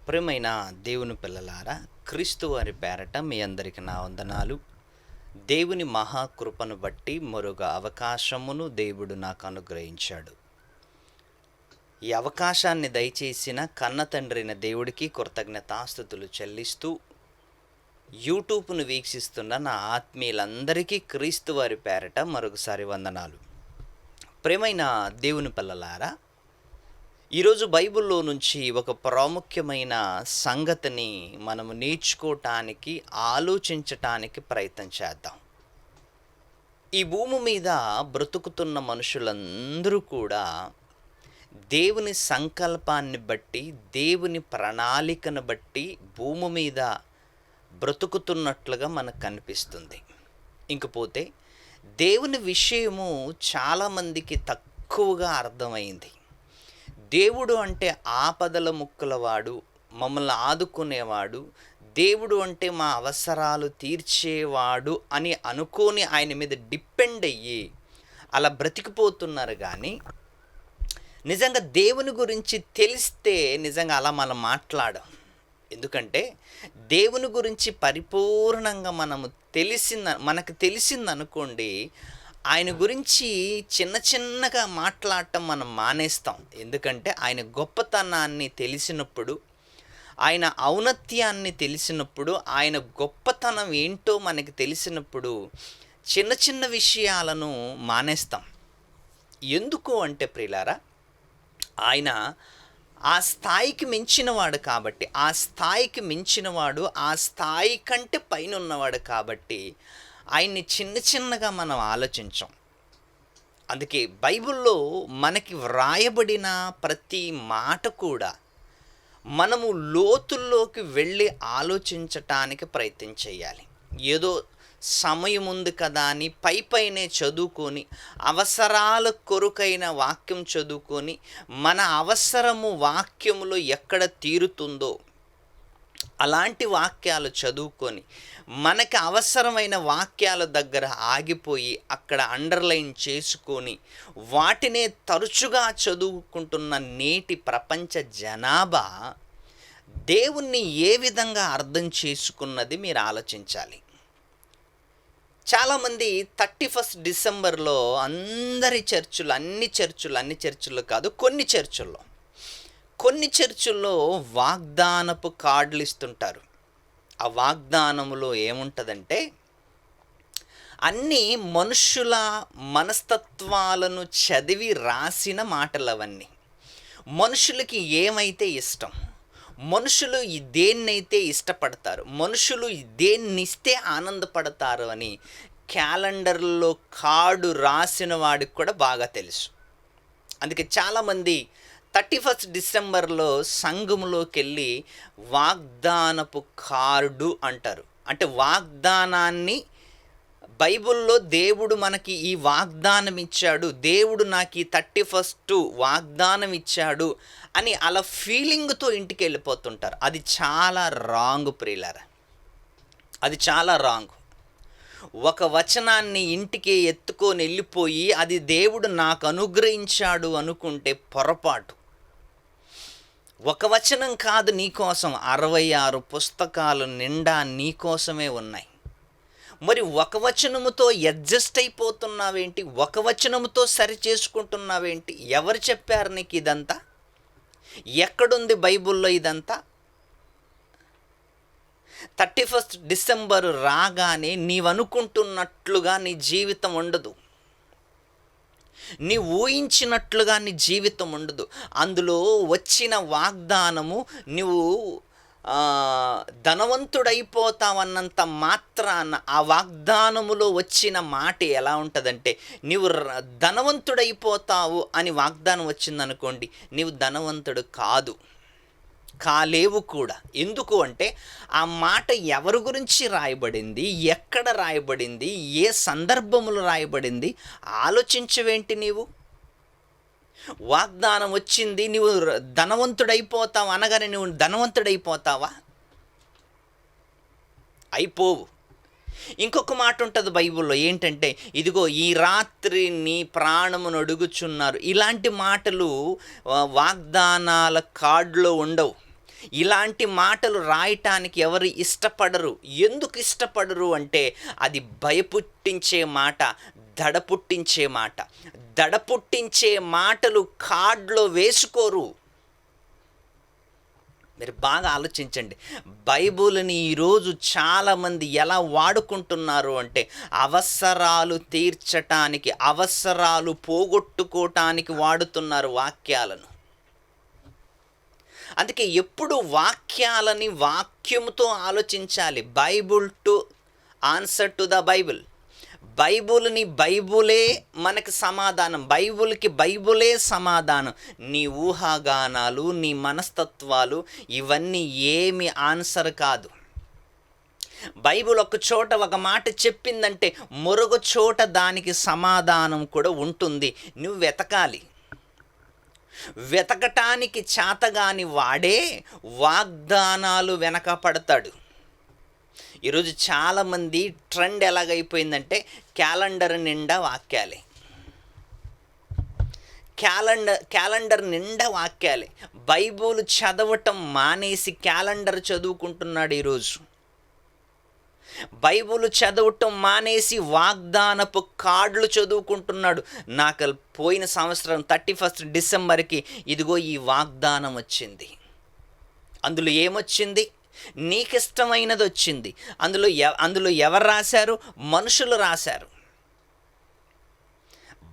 ప్రియమైన దేవుని పిల్లలారా, క్రీస్తు వారి పేరట మీ అందరికి నా వందనాలు. దేవుని మహాకృపను బట్టి మరొక అవకాశమును దేవుడు నాకు అనుగ్రహించాడు. ఈ అవకాశాన్ని దయచేసిన కన్న తండ్రైన దేవుడికి కృతజ్ఞతాస్తుతులు చెల్లిస్తూ, యూట్యూబ్ను వీక్షిస్తున్న నా ఆత్మీయులందరికీ క్రీస్తు వారి పేరట మరొకసారి వందనాలు. ప్రియమైన దేవుని పిల్లలారా, ఈరోజు బైబిల్లో నుంచి ఒక ప్రాముఖ్యమైన సంగతిని మనము నేర్చుకోవటానికి, ఆలోచించటానికి ప్రయత్నం చేద్దాం. ఈ భూమి మీద బ్రతుకుతున్న మనుషులందరూ కూడా దేవుని సంకల్పాన్ని బట్టి, దేవుని ప్రణాళికను బట్టి భూమి మీద బ్రతుకుతున్నట్లుగా మనకు కనిపిస్తుంది. ఇంకపోతే దేవుని విషయము చాలామందికి తక్కువగా అర్థమైంది. దేవుడు అంటే ఆపదల ముక్కులవాడు, మమ్మల్ని ఆదుకునేవాడు, దేవుడు అంటే మా అవసరాలు తీర్చేవాడు అని అనుకోని ఆయన మీద డిపెండ్ అయ్యి అలా బ్రతికిపోతున్నారు. కానీ నిజంగా దేవుని గురించి తెలిస్తే నిజంగా అలా మనం మాట్లాడం. ఎందుకంటే దేవుని గురించి పరిపూర్ణంగా మనకు తెలిసిందనుకోండి, ఆయన గురించి చిన్నగా మాట్లాడటం మనం మానేస్తాం. ఎందుకంటే ఆయన గొప్పతనాన్ని తెలిసినప్పుడు, ఆయన ఔన్నత్యాన్ని తెలిసినప్పుడు, ఆయన గొప్పతనం ఏంటో మనకి తెలిసినప్పుడు చిన్న విషయాలను మానేస్తాం. ఎందుకు అంటే ప్రియులారా, ఆయన ఆ స్థాయికి మించినవాడు కాబట్టి, ఆ స్థాయికి మించినవాడు, ఆ స్థాయి కంటే పైన ఉన్నవాడు కాబట్టి ఆయన్ని చిన్నగా మనం ఆలోచించాం. అందుకే బైబిల్లో మనకి వ్రాయబడిన ప్రతి మాట కూడా మనము లోతుల్లోకి వెళ్ళి ఆలోచించటానికి ప్రయత్నం చేయాలి. ఏదో సమయం ఉంది కదా అని పైనే చదువుకొని, అవసరాల కొరకైన వాక్యం చదువుకొని, మన అవసరము వాక్యములో ఎక్కడ తీరుతుందో అలాంటి వాక్యాలు చదువుకొని, మనకి అవసరమైన వాక్యాల దగ్గర ఆగిపోయి అక్కడ అండర్లైన్ చేసుకొని వాటినే తరచుగా చదువుకుంటున్న నేటి ప్రపంచ జనాభా దేవుణ్ణి ఏ విధంగా అర్థం చేసుకున్నది మీరు ఆలోచించాలి. చాలామంది 31 డిసెంబర్లో అన్ని చర్చుల్లో కాదు, కొన్ని చర్చుల్లో వాగ్దానపు కార్డులు ఇస్తుంటారు. ఆ వాగ్దానములో ఏముంటుందంటే అన్నీ మనుషుల మనస్తత్వాలను చదివి రాసిన మాటలు. అవన్నీ మనుషులకి ఏమైతే ఇష్టం, మనుషులు దేన్నైతే ఇష్టపడతారు, మనుషులు దేన్నిస్తే ఆనందపడతారు అని క్యాలెండర్లో కార్డు రాసిన వాడికి కూడా బాగా తెలుసు. అందుకే చాలామంది 31 డిసెంబర్లో సంఘములోకి వెళ్ళి వాగ్దానపు కార్డు అంటారు. అంటే వాగ్దానాన్ని, బైబిల్లో దేవుడు మనకి ఈ వాగ్దానం ఇచ్చాడు, దేవుడు నాకు ఈ 31 వాగ్దానం ఇచ్చాడు అని అలా ఫీలింగ్తో ఇంటికి వెళ్ళిపోతుంటారు. అది చాలా రాంగ్ ప్రియులారా, అది చాలా రాంగ్. ఒక వచనాన్ని ఇంటికి ఎత్తుకొని వెళ్ళిపోయి అది దేవుడు నాకు అనుగ్రహించాడు అనుకుంటే పొరపాటు. ఒక వచనం కాదు నీకోసం, 66 పుస్తకాలు నిండా నీకోసమే ఉన్నాయి. మరి ఒక వచనముతో అడ్జస్ట్ అయిపోతున్నావేంటి? ఒక వచనముతో సరి చేసుకుంటున్నావేంటి? ఎవరు చెప్పారు నీకు ఇదంతా? ఎక్కడుంది బైబిల్లో ఇదంతా? 31 డిసెంబర్ రాగానే నీవనుకుంటున్నట్లుగా నీ జీవితం ఉండదు, నీ ఊహించినట్లుగా నీ జీవితం ఉండదు. అందులో వచ్చిన వాగ్దానము నువ్వు ధనవంతుడైపోతావన్నంత మాత్రాన ఆ వాగ్దానములో వచ్చిన మాట ఎలా ఉంటుందంటే, నీవు ధనవంతుడైపోతావు అని వాగ్దానం వచ్చిందనుకోండి, నీవు ధనవంతుడు కాలేవు కూడా. ఎందుకు అంటే ఆ మాట ఎవరి గురించి రాయబడింది, ఎక్కడ రాయబడింది, ఏ సందర్భములో రాయబడింది ఆలోచించవేంటి? నీవు వాగ్దానం వచ్చింది, నువ్వు ధనవంతుడైపోతావు అనగానే నువ్వు ధనవంతుడైపోతావా? అయిపోవు. ఇంకొక మాట ఉంటుంది బైబిల్లో, ఏంటంటే ఇదిగో ఈ రాత్రి నీ ప్రాణమును అడుగుచున్నారు. ఇలాంటి మాటలు వాగ్దానాల కార్డులో ఉండవు. ఇలాంటి మాటలు రాయటానికి ఎవరు ఇష్టపడరు. ఎందుకు ఇష్టపడరు అంటే అది భయపుట్టించే మాట, దడ పుట్టించే మాట. దడ పుట్టించే మాటలు కార్డులో వేసుకోరు. మీరు బాగా ఆలోచించండి. బైబిల్ని ఈరోజు చాలామంది ఎలా వాడుకుంటున్నారు అంటే అవసరాలు తీర్చటానికి, అవసరాలు పోగొట్టుకోవటానికి వాడుతున్నారు వాక్యాలను. అందుకే ఎప్పుడు వాక్యాలని వాక్యముతో ఆలోచించాలి. Bible to answer to the Bible. బైబుల్ని బైబులే మనకి సమాధానం, బైబుల్కి బైబులే సమాధానం. నీ ఊహాగానాలు, నీ మనస్తత్వాలు ఇవన్నీ ఏమి ఆన్సర్ కాదు. బైబుల్ ఒక చోట ఒక మాట చెప్పిందంటే మరొక చోట దానికి సమాధానం కూడా ఉంటుంది. నువ్వు వెతకాలి. వెతకటానికి చేతగాని వాడే వాగ్దానాలు వెనక పడతాడు. ఈరోజు చాలామంది ట్రెండ్ ఎలాగైపోయిందంటే క్యాలెండర్ నిండా వాక్యాలే, క్యాలెండర్ నిండా వాక్యాలే. బైబిల్ చదవటం మానేసి క్యాలెండర్ చదువుకుంటున్నాడు ఈరోజు. బైబిల్ చదవటం మానేసి వాగ్దానపు కార్డులు చదువుకుంటున్నాడు. నాకు పోయిన సంవత్సరం 31 డిసెంబర్కి ఇదిగో ఈ వాగ్దానం వచ్చింది. అందులో ఏమొచ్చింది? నీకిష్టమైనది వచ్చింది. అందులో ఎవరు రాశారు? మనుషులు రాశారు.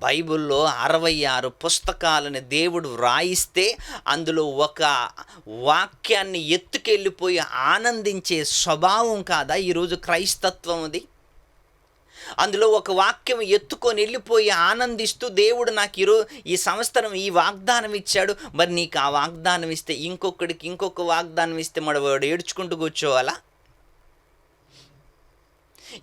బైబిల్లో 66 పుస్తకాలను దేవుడు వ్రాయిస్తే అందులో ఒక వాక్యాన్ని ఎత్తుకెళ్ళిపోయి ఆనందించే స్వభావం కాదా ఈరోజు క్రైస్తత్వం? అది అందులో ఒక వాక్యం ఎత్తుకొని వెళ్ళిపోయి ఆనందిస్తూ దేవుడు నాకు ఈ సంవత్సరం ఈ వాగ్దానం ఇచ్చాడు, మరి నీకు ఆ వాగ్దానం ఇస్తే ఇంకొకడికి ఇంకొక వాగ్దానం ఇస్తే మరి వాడు ఏడ్చుకుంటూ కూర్చోవాలా?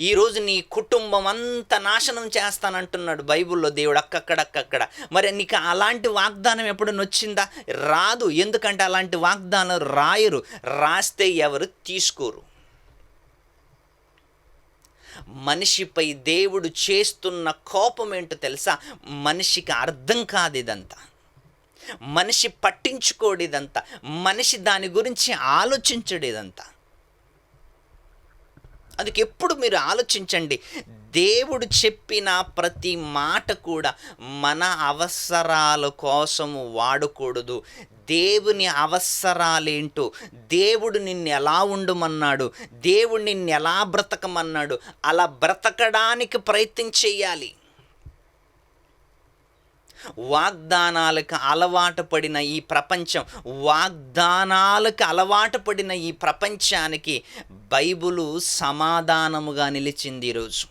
ఈరోజు నీ కుటుంబం అంతా నాశనం చేస్తానంటున్నాడు బైబిల్లో దేవుడు అక్కడక్కడ. మరి నీకు అలాంటి వాగ్దానం ఎప్పుడైనా వచ్చిందా? రాదు. ఎందుకంటే అలాంటి వాగ్దానం రాయరు, రాస్తే ఎవరు తీసుకోరు. మనిషిపై దేవుడు చేస్తున్న కోపం ఏంటో తెలుసా? మనిషికి అర్థం కాదు ఇదంతా, మనిషి పట్టించుకోడు ఇదంతా, మనిషి దాని గురించి ఆలోచించడు ఇదంతా. అందుకే ఎప్పుడు మీరు ఆలోచించండి, దేవుడు చెప్పిన ప్రతి మాట కూడా మన అవసరాల కోసము వాడకూడదు. దేవుని అవసరాలేంటో, దేవుడు నిన్ను ఎలా ఉండమన్నాడు, దేవుడు నిన్ను ఎలా బ్రతకమన్నాడు, అలా బ్రతకడానికి ప్రయత్నం చేయాలి. వాగ్దానాలకు అలవాటు పడిన ఈ ప్రపంచం, వాగ్దానాలకు అలవాటు పడిన ఈ ప్రపంచానికి బైబిలు సమాధానముగా నిలిచింది. ఈరోజు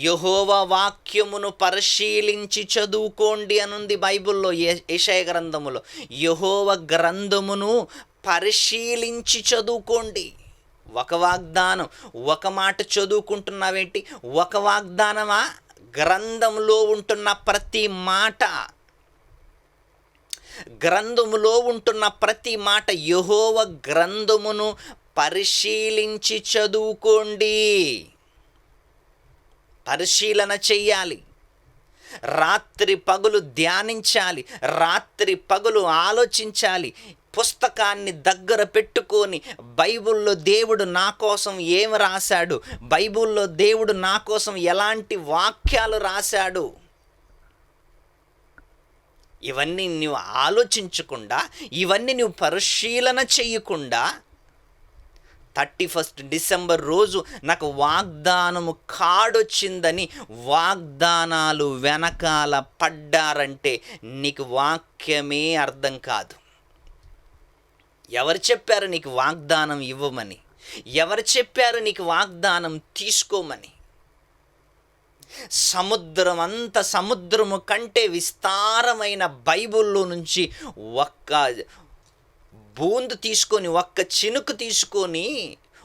యెహోవా వాక్యమును పరిశీలించి చదువుకోండి అనుంది బైబిల్లో, యెషయా గ్రంథములో. యెహోవా గ్రంథమును పరిశీలించి చదువుకోండి. ఒక వాగ్దానం, ఒక మాట చదువుకుంటున్నావేంటి? ఒక వాగ్దానమా? గ్రంథంలో ఉంటున్న ప్రతి మాట, గ్రంథములో ఉంటున్న ప్రతి మాట, యెహోవా గ్రంథమును పరిశీలించి చదువుకోండి. పరిశీలన చెయ్యాలి, రాత్రి పగలు ధ్యానించాలి, రాత్రి పగలు ఆలోచించాలి. పుస్తకాన్ని దగ్గర పెట్టుకొని బైబిల్లో దేవుడు నా కోసం ఏమి రాశాడు, బైబిల్లో దేవుడు నా కోసం ఎలాంటి వాక్యాలు రాశాడు, ఇవన్నీ నువ్వు ఆలోచించకుండా, ఇవన్నీ నువ్వు పరిశీలన చేయకుండా 31 డిసెంబర్ రోజు నాకు వాగ్దానము కాడొచ్చిందని వాగ్దానాలు వెనకాల పడ్డారంటే నీకు వాక్యమే అర్థం కాదు. ఎవరు చెప్పారు నీకు వాగ్దానం ఇవ్వమని? ఎవరు చెప్పారు నీకు వాగ్దానం తీసుకోమని? సముద్రము కంటే విస్తారమైన బైబిల్లో నుంచి ఒక్క బూందు తీసుకొని, ఒక్క చినుకు తీసుకొని,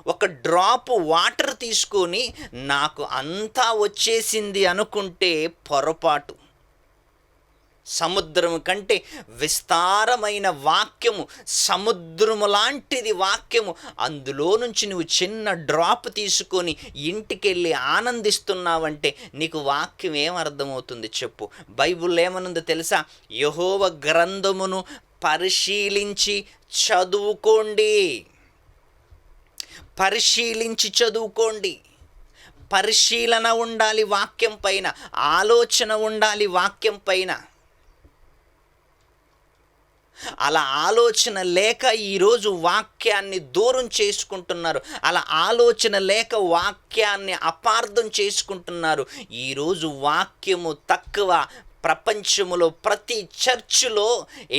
ఒక డ్రాప్ వాటర్ తీసుకొని నాకు అంతా వచ్చేసింది అనుకుంటే పొరపాటు. సముద్రము కంటే విస్తారమైన వాక్యము, సముద్రము లాంటిది వాక్యము. అందులో నుంచి నువ్వు చిన్న డ్రాప్ తీసుకొని ఇంటికెళ్ళి ఆనందిస్తున్నావంటే నీకు వాక్యం ఏమర్థమవుతుంది చెప్పు? బైబిల్ ఏమనుందో తెలుసా? యెహోవా గ్రంథమును పరిశీలించి చదువుకోండి. పరిశీలించి చదువుకోండి. పరిశీలన ఉండాలి వాక్యం పైన, ఆలోచన ఉండాలి వాక్యం పైన. అలా ఆలోచన లేక ఈరోజు వాక్యాన్ని దూరం చేసుకుంటున్నారు. అలా ఆలోచన లేక వాక్యాన్ని అపార్థం చేసుకుంటున్నారు. ఈరోజు వాక్యము తక్కువ. ప్రపంచంలో ప్రతి చర్చిలో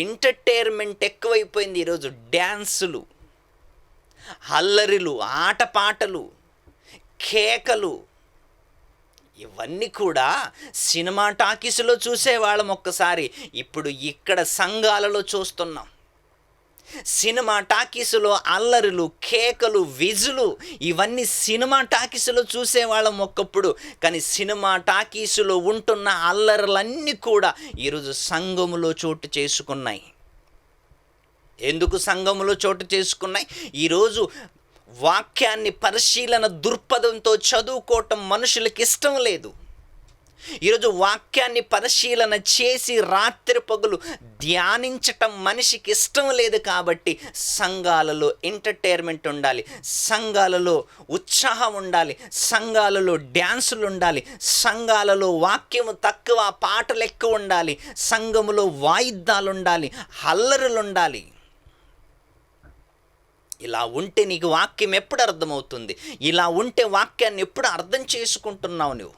ఎంటర్టైన్మెంట్ ఎక్కువైపోయింది. ఈరోజు డ్యాన్సులు, అల్లరిలు, ఆటపాటలు, కేకలు, ఇవన్నీ కూడా సినిమా టాకీస్లో చూసేవాళ్ళం ఒక్కసారి, ఇప్పుడు ఇక్కడ సంఘాలలో చూస్తున్నాం. సినిమా టాకీసులో అల్లరులు, కేకలు, విజులు, ఇవన్నీ సినిమా టాకీసులో చూసేవాళ్ళం ఒకప్పుడు. కానీ సినిమా టాకీసులో ఉంటున్న అల్లరులన్నీ కూడా ఈరోజు సంఘములో చోటు చేసుకున్నాయి. ఎందుకు సంఘములో చోటు చేసుకున్నాయి? ఈరోజు వాక్యాన్ని పరిశీలన దృక్పథంతో చదువుకోవటం మనుషులకి ఇష్టం లేదు. ఈరోజు వాక్యాన్ని పరిశీలన చేసి రాత్రి పగులు ధ్యానించటం మనిషికి ఇష్టం లేదు. కాబట్టి సంఘాలలో ఎంటర్టైన్మెంట్ ఉండాలి, సంఘాలలో ఉత్సాహం ఉండాలి, సంఘాలలో డ్యాన్సులు ఉండాలి, సంఘాలలో వాక్యము తక్కువ పాటలు ఎక్కువ ఉండాలి, సంఘములో వాయిద్యాలు ఉండాలి, అల్లరులు ఉండాలి. ఇలా ఉంటే నీకు వాక్యం ఎప్పుడు అర్థమవుతుంది? ఇలా ఉంటే వాక్యాన్ని ఎప్పుడు అర్థం చేసుకుంటున్నావు నువ్వు?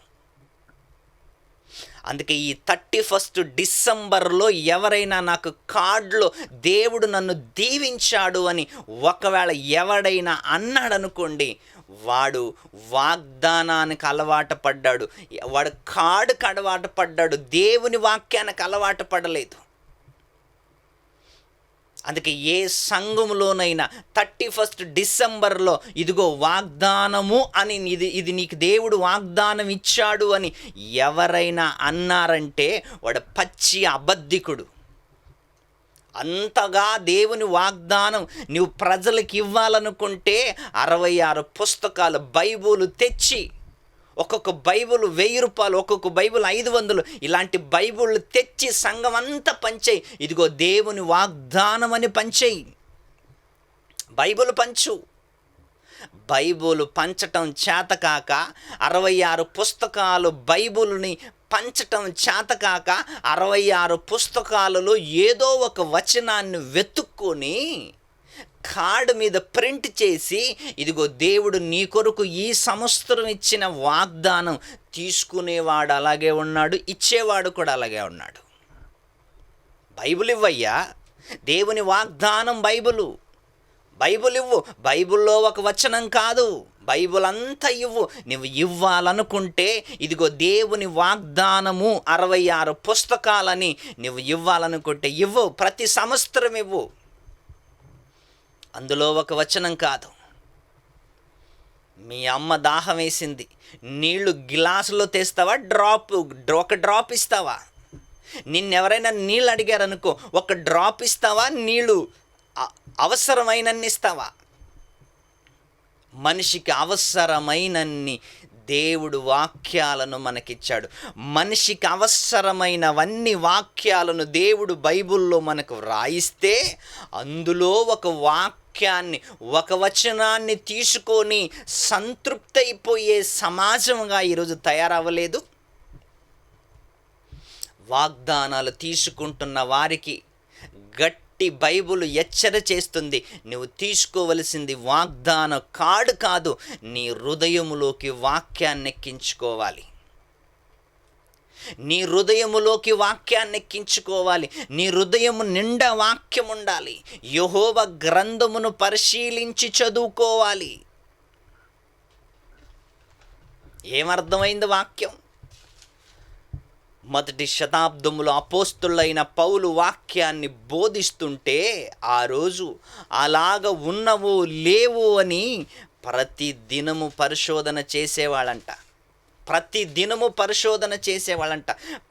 అందుకే ఈ 31 డిసెంబర్లో ఎవరైనా నాకు కార్డులో దేవుడు నన్ను దీవించాడు అని ఒకవేళ ఎవడైనా అన్నాడనుకోండి, వాడు వాగ్దానానికి అలవాటు పడ్డాడు, వాడు కార్డుకి అలవాటు పడ్డాడు, దేవుని వాక్యానికి అలవాటు పడలేదు. అందుకే ఏ సంఘములోనైనా 31 డిసెంబర్లో ఇదిగో వాగ్దానము అని ఇది నీకు దేవుడు వాగ్దానం ఇచ్చాడు అని ఎవరైనా అన్నారంటే వాడు పచ్చి అబద్ధికుడు. అంతగా దేవుని వాగ్దానం నువ్వు ప్రజలకు ఇవ్వాలనుకుంటే 66 పుస్తకాలు బైబుల్ తెచ్చి, ఒక్కొక్క బైబుల్ 1000 రూపాయలు, ఒక్కొక్క బైబుల్ 500, ఇలాంటి బైబుల్ తెచ్చి సంఘం అంతా పంచేయి. ఇదిగో దేవుని వాగ్దానం అని పంచేయి. బైబుల్ పంచు. బైబుల్ పంచటం చేతకాక 66 పుస్తకాలు బైబుల్ని పంచటం చేతకాక 66 పుస్తకాలలో ఏదో ఒక వచనాన్ని వెతుక్కొని కార్డు మీద ప్రింట్ చేసి, ఇదిగో దేవుడు నీ కొరకు ఈ సంవత్సరం ఇచ్చిన వాగ్దానం, తీసుకునేవాడు అలాగే ఉన్నాడు, ఇచ్చేవాడు కూడా అలాగే ఉన్నాడు. బైబిల్ ఇవ్వయ్యా, దేవుని వాగ్దానం బైబిల్ ఇవ్వు. బైబిల్లో ఒక వచనం కాదు, బైబిల్ అంతా ఇవ్వు. నువ్వు ఇవ్వాలనుకుంటే ఇదిగో దేవుని వాగ్దానము 66 పుస్తకాలని నువ్వు ఇవ్వాలనుకుంటే ఇవ్వు. ప్రతి సంవత్సరం ఇవ్వు. అందులో ఒక వచనం కాదు. మీ అమ్మ దాహం వేసింది, నీళ్లు గ్లాసులో తెస్తావా, ఒక డ్రాప్ ఇస్తావా? నిన్నెవరైనా నీళ్ళు అడిగారనుకో, ఒక డ్రాప్ ఇస్తావా, నీళ్ళు అవసరమైనన్ని ఇస్తావా? మనిషికి అవసరమైనన్ని దేవుడు వాక్యాలను మనకిచ్చాడు. మనిషికి అవసరమైనవన్నీ వాక్యాలను దేవుడు బైబిల్లో మనకు వ్రాయిస్తే, అందులో ఒక వాక్యాన్ని, ఒక వచనాన్ని తీసుకొని సంతృప్తి అయిపోయే సమాజంగా ఈరోజు తయారవ్వలేదు. వాగ్దానాలు తీసుకుంటున్న వారికి గట్టి బైబిల్ హెచ్చర చేస్తుంది. నువ్వు తీసుకోవలసింది వాగ్దాన కార్డు కాదు, నీ హృదయములోకి వాక్యాన్ని ఎక్కించుకోవాలి. నీ హృదయములోకి వాక్యాన్ని ఎక్కించుకోవాలి. నీ హృదయము నిండా వాక్యం ఉండాలి. యెహోవా గ్రంథమును పరిశీలించి చదువుకోవాలి. ఏమర్థమైంది వాక్యం? మొదటి శతాబ్దములో అపోస్తులైన పౌలు వాక్యాన్ని బోధిస్తుంటే ఆ రోజు అలాగ ఉన్నవో లేవో అని ప్రతి దినము పరిశోధన చేసేవాళ్ళంట.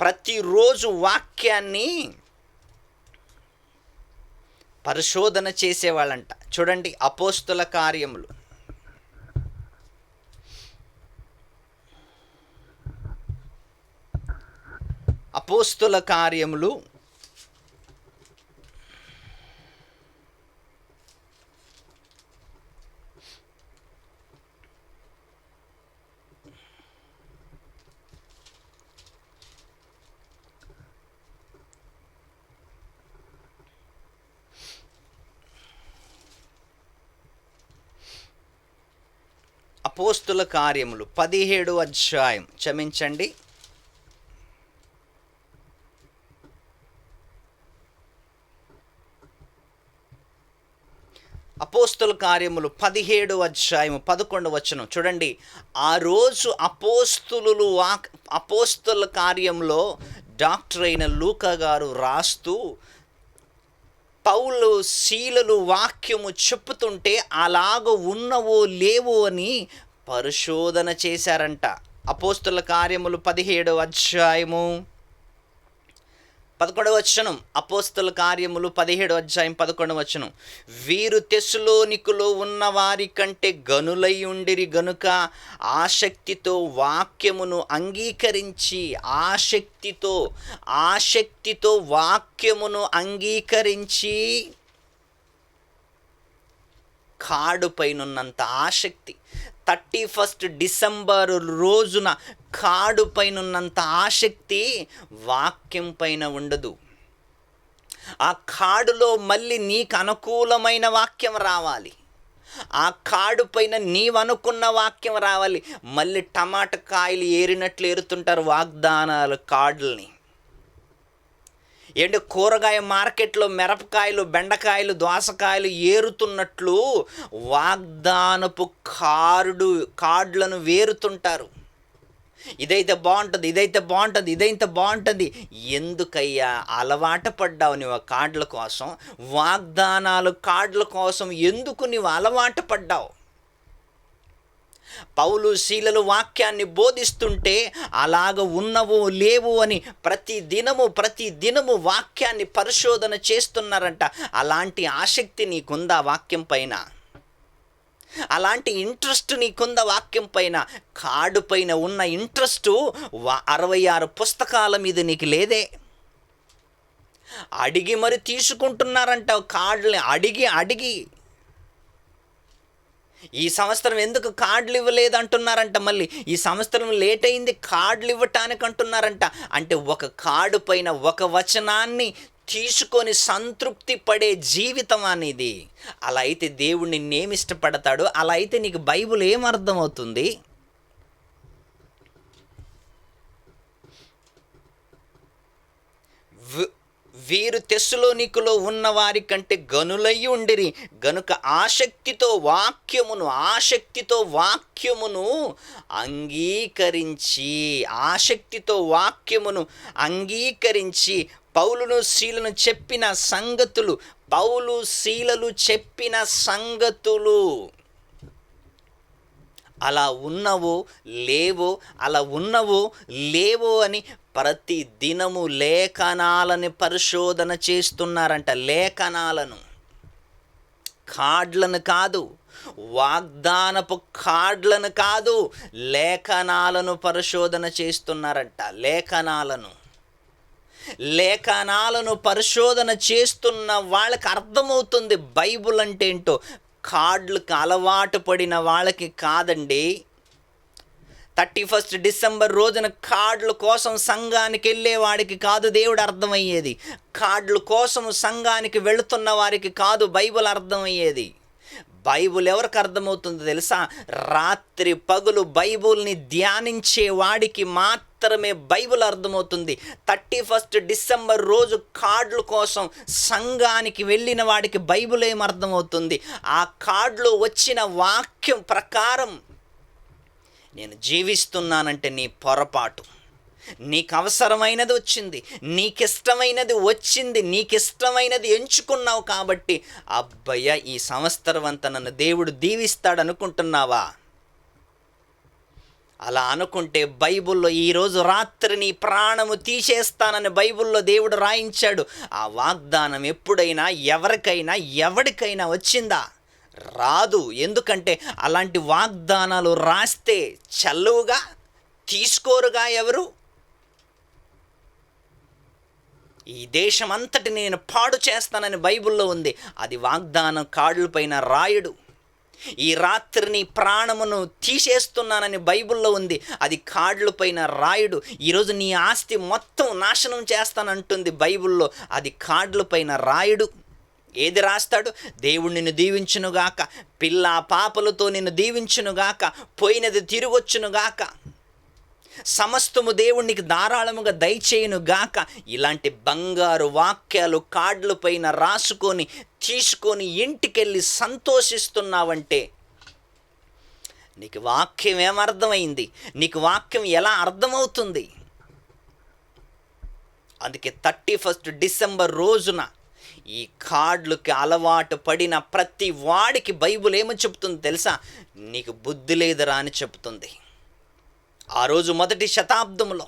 ప్రతిరోజు వాక్యాన్ని పరిశోధన చేసేవాళ్ళంట. చూడండి, అపోస్తుల కార్యములు అపోస్తుల కార్యములు 17వ అధ్యాయం, క్షమించండి, అపోస్తుల కార్యములు 17వ అధ్యాయం 11వ వచనం చూడండి. ఆ రోజు అపోస్తుల కార్యంలో డాక్టర్ అయిన లూకా గారు రాస్తూ, పౌలు శీలలు వాక్యము చెప్పుతుంటే అలాగ ఉన్నవో లేవో అని పరిశోధన చేశారంట. అపోస్తుల కార్యములు 17వ అధ్యాయము 11వ వచనం. అపోస్తుల కార్యములు 17వ అధ్యాయం 11వ వచనం. వీరు తెస్సలోనికలో ఉన్న వారి కంటే గనులై ఉండిరి గనుక ఆసక్తితో వాక్యమును అంగీకరించి, ఆసక్తితో వాక్యమును అంగీకరించి, కాడుపైనున్నంత ఆసక్తి, 31 డిసెంబర్ రోజున కాడు పైనున్నంత ఆసక్తి వాక్యం పైన ఉండదు. ఆ కాడులో మళ్ళీ నీకు అనుకూలమైన వాక్యం రావాలి, ఆ కాడు పైన నీవనుకున్న వాక్యం రావాలి. మళ్ళీ టమాటా కాయలు ఏరినట్లు ఏరుతుంటారు వాగ్దానాలు కాడుల్ని. ఏంటి, కూరగాయ మార్కెట్లో మిరపకాయలు, బెండకాయలు, దోసకాయలు ఏరుతున్నట్లు వాగ్దానపు కాడ్లను వేరుతుంటారు. ఇదైతే బాగుంటుంది. ఎందుకయ్యా అలవాటు పడ్డావు నువ్వు కాడ్ల కోసం? వాగ్దానాలు కాడ్ల కోసం ఎందుకు నువ్వు అలవాటు పడ్డావు? పౌలు శీలలు వాక్యాన్ని బోధిస్తుంటే అలాగ ఉన్నవో లేవో అని ప్రతి దినము వాక్యాన్ని పరిశోధన చేస్తున్నారంట. అలాంటి ఆసక్తి నీకుందా వాక్యం పైన? అలాంటి ఇంట్రెస్ట్ నీకుందా వాక్యం పైన? కాడు పైన ఉన్న ఇంట్రెస్టు 66 పుస్తకాల మీద నీకు లేదే. అడిగి మరి తీసుకుంటున్నారంట కార్డుని, అడిగి. ఈ సంవత్సరం ఎందుకు కార్డులు ఇవ్వలేదు అంటున్నారంట. మళ్ళీ ఈ సంవత్సరం లేట్ అయింది కార్డులు ఇవ్వటానికి అంటున్నారంట. అంటే ఒక కార్డు పైన ఒక వచనాన్ని తీసుకొని సంతృప్తి పడే జీవితం అనేది. అలా అయితే దేవుడు నిన్నేమి ఇష్టపడతాడు? అలా అయితే నీకు బైబిల్ ఏమర్థమవుతుంది? వీరు తెస్సలోనికలో ఉన్న వారి కంటే గనులై ఉండిరి గనుక ఆసక్తితో వాక్యమును అంగీకరించి పౌలు శీలలు చెప్పిన సంగతులు అలా ఉన్నవో లేవో అని ప్రతి దినము లేఖనాలను పరిశోధన చేస్తున్నారంట. లేఖనాలను, కార్డులను కాదు, వాగ్దానపు కార్డులను కాదు, లేఖనాలను పరిశోధన చేస్తున్నారంట. లేఖనాలను పరిశోధన చేస్తున్న వాళ్ళకి అర్థమవుతుంది బైబుల్ అంటే ఏంటో. కార్డులకు అలవాటు పడిన వాళ్ళకి కాదండి. 31 డిసెంబర్ రోజున కార్డుల కోసం సంఘానికి వెళ్ళేవాడికి కాదు దేవుడు అర్థమయ్యేది. కార్డుల కోసం సంఘానికి వెళుతున్న వారికి కాదు బైబిల్ అర్థమయ్యేది. బైబిల్ ఎవరికి అర్థమవుతుందో తెలుసా? రాత్రి పగులు బైబిల్ని ధ్యానించే వాడికి మాత్రమే బైబిల్ అర్థమవుతుంది. 31 డిసెంబర్ రోజు కార్డుల కోసం సంఘానికి వెళ్ళిన వాడికి బైబిల్ ఏం అర్థమవుతుంది? ఆ కార్డులో వచ్చిన వాక్యం ప్రకారం నేను జీవిస్తున్నానంటే నీ పొరపాటు. నీకు అవసరమైనది వచ్చింది, నీకిష్టమైనది ఎంచుకున్నావు కాబట్టి అబ్బయ్య ఈ సంవత్సరం అంతా నన్ను దేవుడు దీవిస్తాడు అనుకుంటున్నావా? అలా అనుకుంటే బైబిల్లో ఈరోజు రాత్రి నీ ప్రాణము తీసేస్తానని బైబిల్లో దేవుడు రాయించాడు. ఆ వాగ్దానం ఎప్పుడైనా ఎవరికైనా వచ్చిందా? రాదు. ఎందుకంటే అలాంటి వాగ్దానాలు రాస్తే చల్లువుగా తీసుకోరుగా ఎవరు? ఈ దేశం అంతటి నేను పాడు చేస్తానని బైబిల్లో ఉంది. అది వాగ్దానం కార్డుల పైన రాయడు. ఈ రాత్రి నీ ప్రాణమును తీసేస్తున్నానని బైబిల్లో ఉంది. అది కార్డుల పైన రాయడు. ఈరోజు నీ ఆస్తి మొత్తం నాశనం చేస్తానంటుంది బైబిల్లో. అది కార్డుల పైన రాయడు. ఏది రాస్తాడు? దేవుడు నిన్ను దీవించునుగాక, పిల్ల పాపలతో నిన్ను దీవించునుగాక, పోయినది తిరిగొచ్చునుగాక, సమస్తము దేవునికి ధారాళముగా దయచేయునుగాక. ఇలాంటి బంగారు వాక్యాలు కార్డుల పైన రాసుకొని తీసుకొని ఇంటికెళ్ళి సంతోషిస్తున్నావంటే నీకు వాక్యం ఏమర్థమైంది? నీకు వాక్యం ఎలా అర్థమవుతుంది? అందుకే 31 డిసెంబర్ రోజున ఈ కార్డులకి అలవాటు పడిన ప్రతి వాడికి బైబుల్ ఏమని చెప్తుంది తెలుసా? నీకు బుద్ధి లేదురా అని చెప్తుంది. ఆ రోజు మొదటి శతాబ్దంలో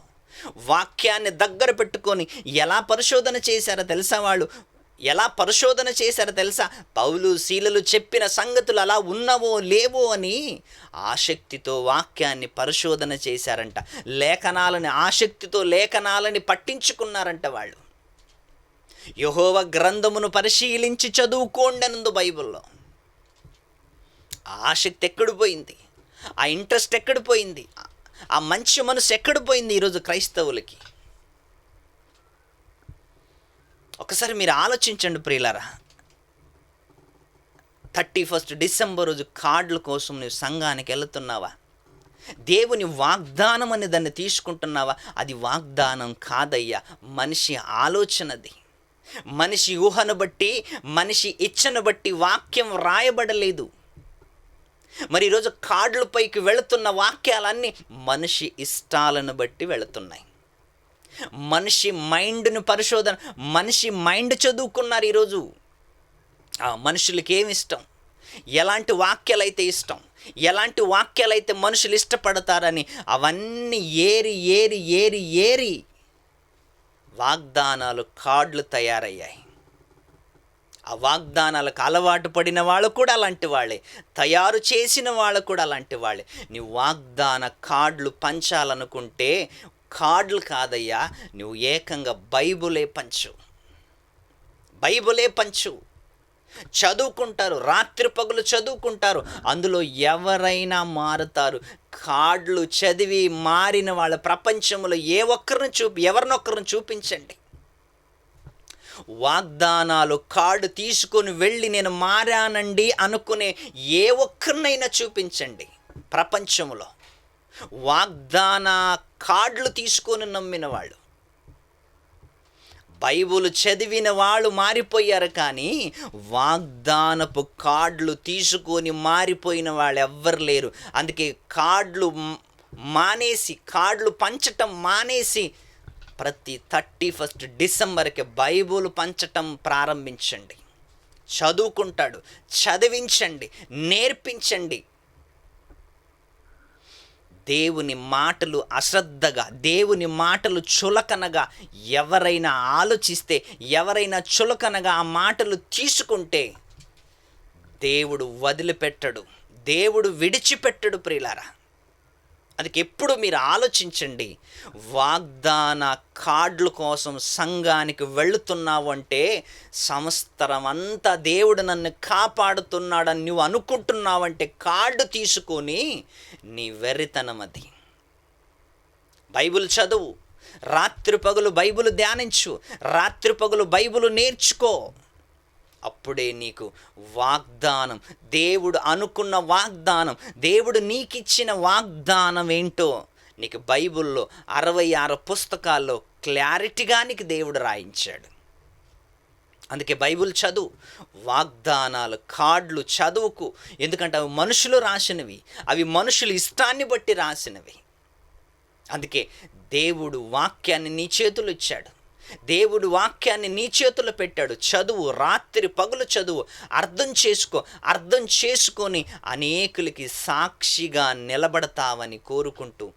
వాక్యాన్ని దగ్గర పెట్టుకొని ఎలా పరిశోధన చేశారో తెలుసా? వాళ్ళు ఎలా పరిశోధన చేశారో తెలుసా? పౌలు శీలలు చెప్పిన సంగతులు అలా ఉన్నవో లేవో అని ఆసక్తితో వాక్యాన్ని పరిశోధన చేశారంట. ఆసక్తితో లేఖనాలని పట్టించుకున్నారంట వాళ్ళు. యెహోవా గ్రంథమును పరిశీలించి చదువుకోండి అనందు బైబిల్లో. ఆ ఆసక్తి ఎక్కడ పోయింది? ఆ ఇంట్రెస్ట్ ఎక్కడ పోయింది? ఆ మంచి మనసు ఎక్కడ పోయింది ఈరోజు క్రైస్తవులకి? ఒకసారి మీరు ఆలోచించండి ప్రియులారా. 31 డిసెంబర్ రోజు కార్డుల కోసం నువ్వు సంఘానికి వెళుతున్నావా? దేవుని వాగ్దానం అని దాన్ని తీసుకుంటున్నావా? అది వాగ్దానం కాదయ్యా, మనిషి ఆలోచనది. మనిషి ఊహను బట్టి, మనిషి ఇచ్చను బట్టి వాక్యం రాయబడలేదు. మరి ఈరోజు కార్డులపైకి వెళుతున్న వాక్యాలన్నీ మనిషి ఇష్టాలను బట్టి వెళుతున్నాయి. మనిషి మైండ్ను పరిశోధన, మనిషి మైండ్ చదువుకున్నారు ఈరోజు. మనుషులకి ఏమి ఇష్టం, ఎలాంటి వాక్యాలైతే ఇష్టం, ఎలాంటి వాక్యాలైతే మనుషులు ఇష్టపడతారని అవన్నీ ఏరి ఏరి ఏరి ఏరి వాగ్దానాలు కార్డులు తయారయ్యాయి. ఆ వాగ్దానాలకు అలవాటు పడిన వాళ్ళు కూడా అలాంటి వాళ్ళే, తయారు చేసిన వాళ్ళు కూడా అలాంటి వాళ్ళే. నువ్వు వాగ్దాన కార్డులు పంచాలనుకుంటే కార్డులు కాదయ్యా, నువ్వు ఏకంగా బైబులే పంచు. బైబులే పంచు. చదువుకుంటారు, రాత్రి పగులు చదువుకుంటారు, అందులో ఎవరైనా మారుతారు. కార్డులు చదివి మారిన వాళ్ళ ప్రపంచంలో ఎవరినొక్కరిని చూపించండి. వాగ్దానాలు కార్డు తీసుకొని వెళ్ళి నేను మారానండి అనుకునే ఏ ఒక్కరినైనా చూపించండి. ప్రపంచంలో వాగ్దాన కార్డులు తీసుకొని నమ్మిన వాళ్ళు, బైబుల్ చదివిన వాళ్ళు మారిపోయారు, కానీ వాగ్దానపు కార్డులు తీసుకొని మారిపోయిన వాళ్ళు ఎవ్వరు లేరు. అందుకే కార్డులు పంచటం మానేసి ప్రతి 31 డిసెంబర్కి బైబుల్ పంచటం ప్రారంభించండి. చదువుకుంటాడు, చదివించండి, నేర్పించండి. దేవుని మాటలు అశ్రద్ధగా, దేవుని మాటలు చులకనగా ఎవరైనా ఆలోచిస్తే, ఎవరైనా చులకనగా ఆ మాటలు తీసుకుంటే దేవుడు వదిలిపెట్టడు, దేవుడు విడిచిపెట్టడు ప్రియులారా. అందుకే ఎప్పుడు మీరు ఆలోచించండి. వాగ్దాన కార్డుల కోసం సంఘానికి వెళుతున్నావు అంటే సంవత్సరం అంతా దేవుడు నన్ను కాపాడుతున్నాడని నువ్వు అనుకుంటున్నావంటే కార్డు తీసుకొని నీ వెర్రితనం అది. బైబిల్ చదువు, రాత్రి పగలు బైబిల్ ధ్యానించు, రాత్రి పగలు బైబిల్ నేర్చుకో. అప్పుడే నీకు వాగ్దానం, దేవుడు అనుకున్న వాగ్దానం, దేవుడు నీకిచ్చిన వాగ్దానం ఏంటో నీకు బైబిల్లో 66 పుస్తకాల్లో క్లారిటీగా నీకు దేవుడు రాయించాడు. అందుకే బైబిల్ చదువు, వాగ్దానాలు కార్డులు చదువుకు. ఎందుకంటే అవి మనుషులు రాసినవి, అవి మనుషుల ఇష్టాన్ని బట్టి రాసినవి. అందుకే దేవుడు వాక్యాన్ని నీ చేతులు ఇచ్చాడు, దేవుడు వాక్యాన్ని నీ చేతులు పెట్టాడు. చదువు, రాత్రి పగలు చదువు, అర్థం చేసుకో. అర్థం చేసుకొని అనేకులకి సాక్షిగా నిలబడతావని కోరుకుంటూ